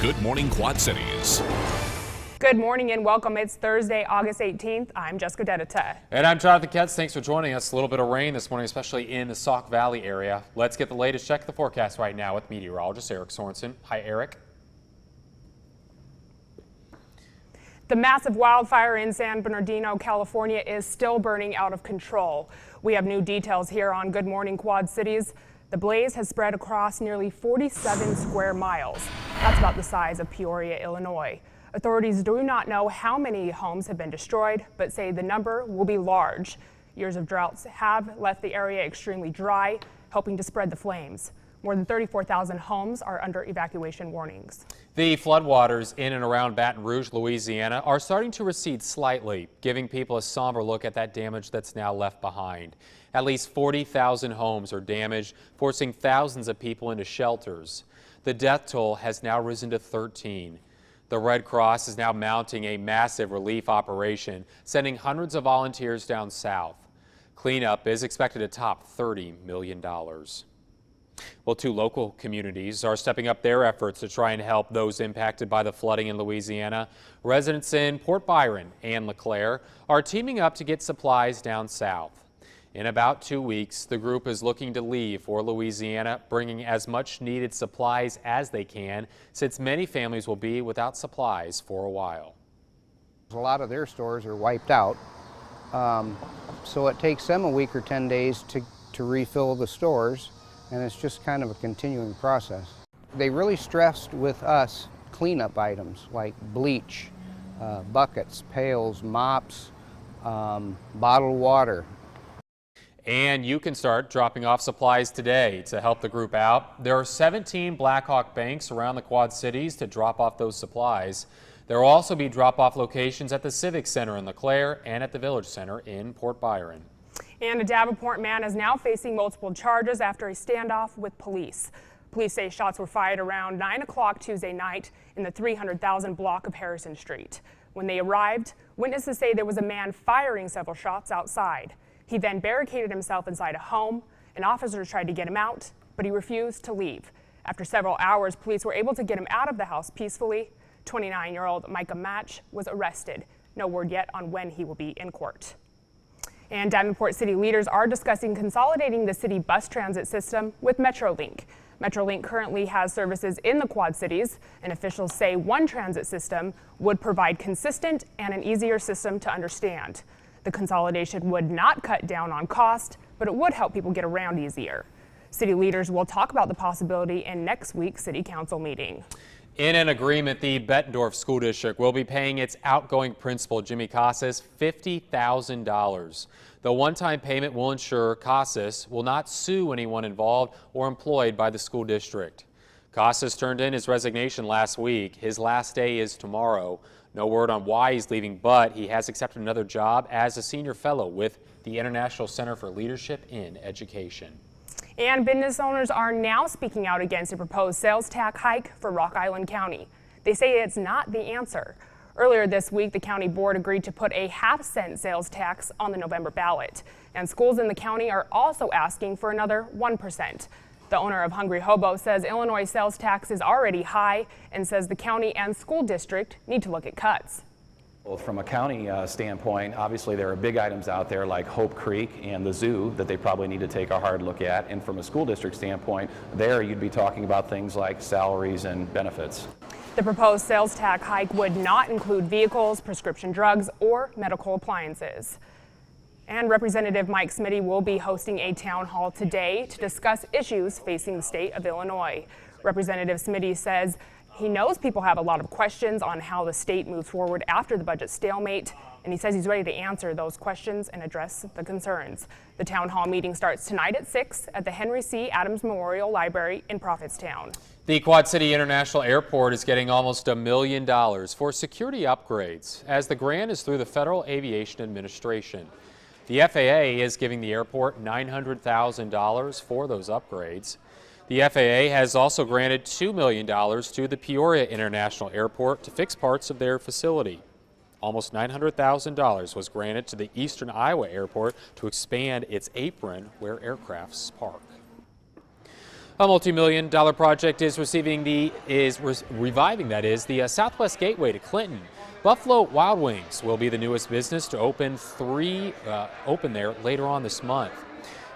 Good Morning Quad Cities. Good morning and welcome. It's Thursday, August 18th. I'm Jesyka. And I'm Jonathan Ketz. Thanks for joining us. A little bit of rain this morning, especially in the Sauk Valley area. Let's get the latest check of the forecast right now with meteorologist Eric Sorensen. Hi, Eric. The massive wildfire in San Bernardino, California is still burning out of control. We have new details here on Good Morning Quad Cities. The blaze has spread across nearly 47 square miles. That's about the size of Peoria, Illinois. Authorities do not know how many homes have been destroyed, but say the number will be large. Years of droughts have left the area extremely dry, helping to spread the flames. More than 34,000 homes are under evacuation warnings. The floodwaters in and around Baton Rouge, Louisiana are starting to recede slightly, giving people a somber look at that damage that's now left behind. At least 40,000 homes are damaged, forcing thousands of people into shelters. The death toll has now risen to 13. The Red Cross is now mounting a massive relief operation, sending hundreds of volunteers down south. Cleanup is expected to top $30 million. Well, two local communities are stepping up their efforts to try and help those impacted by the flooding in Louisiana. Residents in Port Byron and LeClaire are teaming up to get supplies down south. In about 2 weeks, the group is looking to leave for Louisiana, bringing as much needed supplies as they can, since many families will be without supplies for a while. A lot of their stores are wiped out, so it takes them a week or 10 days to refill the stores, and it's just kind of a continuing process. They really stressed with us cleanup items like bleach, buckets, pails, mops, bottled water. And you can start dropping off supplies today to help the group out. There are 17 Blackhawk banks around the Quad Cities to drop off those supplies. There will also be drop-off locations at the Civic Center in LeClaire and at the Village Center in Port Byron. And a Davenport man is now facing multiple charges after a standoff with police. Police say shots were fired around 9 o'clock Tuesday night in the 300,000 block of Harrison Street. When they arrived, witnesses say there was a man firing several shots outside. He then barricaded himself inside a home, and officers tried to get him out, but he refused to leave. After several hours, police were able to get him out of the house peacefully. 29-year-old Micah Match was arrested. No word yet on when he will be in court. And Davenport city leaders are discussing consolidating the city bus transit system with Metrolink. Metrolink currently has services in the Quad Cities, and officials say one transit system would provide consistent and an easier system to understand. The consolidation would not cut down on cost, but it would help people get around easier. City leaders will talk about the possibility in next week's city council meeting. In an agreement, the Bettendorf School District will be paying its outgoing principal, Jimmy Casas, $50,000. The one-time payment will ensure Casas will not sue anyone involved or employed by the school district. Casas turned in his resignation last week. His last day is tomorrow. No word on why he's leaving, but he has accepted another job as a senior fellow with the International Center for Leadership in Education. And business owners are now speaking out against a proposed sales tax hike for Rock Island County. They say it's not the answer. Earlier this week, the county board agreed to put a half-cent sales tax on the November ballot. And schools in the county are also asking for another 1%. The owner of Hungry Hobo says Illinois sales tax is already high and says the county and school district need to look at cuts. Well, from a county standpoint, obviously there are big items out there like Hope Creek and the zoo that they probably need to take a hard look at. And from a school district standpoint, there you'd be talking about things like salaries and benefits. The proposed sales tax hike would not include vehicles, prescription drugs, or medical appliances. And Representative Mike Smitty will be hosting a town hall today to discuss issues facing the state of Illinois. Representative Smitty says he knows people have a lot of questions on how the state moves forward after the budget stalemate, and he says he's ready to answer those questions and address the concerns. The town hall meeting starts tonight at 6 at the Henry C. Adams Memorial Library in Prophetstown. The Quad City International Airport is getting almost $1 million for security upgrades, as the grant is through the Federal Aviation Administration. The FAA is giving the airport $900,000 for those upgrades. The FAA has also granted $2 million to the Peoria International Airport to fix parts of their facility. Almost $900,000 was granted to the Eastern Iowa Airport to expand its apron where aircrafts park. A multi-million-dollar project is reviving the Southwest Gateway to Clinton. Buffalo Wild Wings will be the newest business to open there later on this month.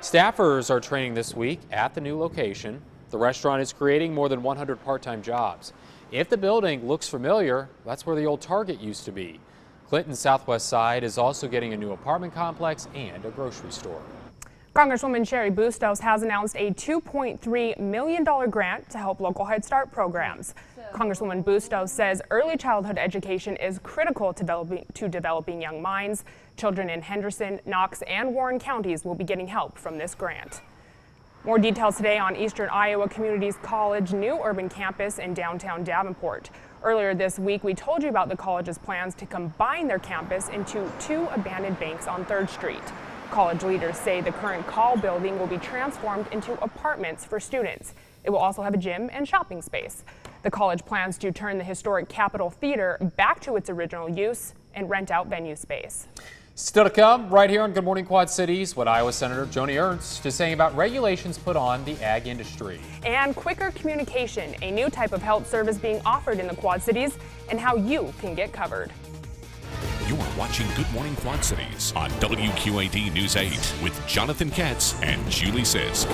Staffers are training this week at the new location. The restaurant is creating more than 100 part-time jobs. If the building looks familiar, that's where the old Target used to be. Clinton's southwest side is also getting a new apartment complex and a grocery store. Congresswoman Sherry Bustos has announced a $2.3 million grant to help local Head Start programs. Congresswoman Bustos says early childhood education is critical to developing young minds. Children in Henderson, Knox, and Warren counties will be getting help from this grant. More details today on Eastern Iowa Communities College new urban campus in downtown Davenport. Earlier this week, we told you about the college's plans to combine their campus into 2 abandoned banks on 3rd Street. College leaders say the current Call building will be transformed into apartments for students. It will also have a gym and shopping space. The college plans to turn the historic Capitol Theater back to its original use and rent out venue space. Still to come, right here on Good Morning Quad Cities, what Iowa Senator Joni Ernst is saying about regulations put on the ag industry. And quicker communication, a new type of health service being offered in the Quad Cities, and how you can get covered. You are watching Good Morning Quad Cities on WQAD News 8 with Jonathan Katz and Julie Sisk.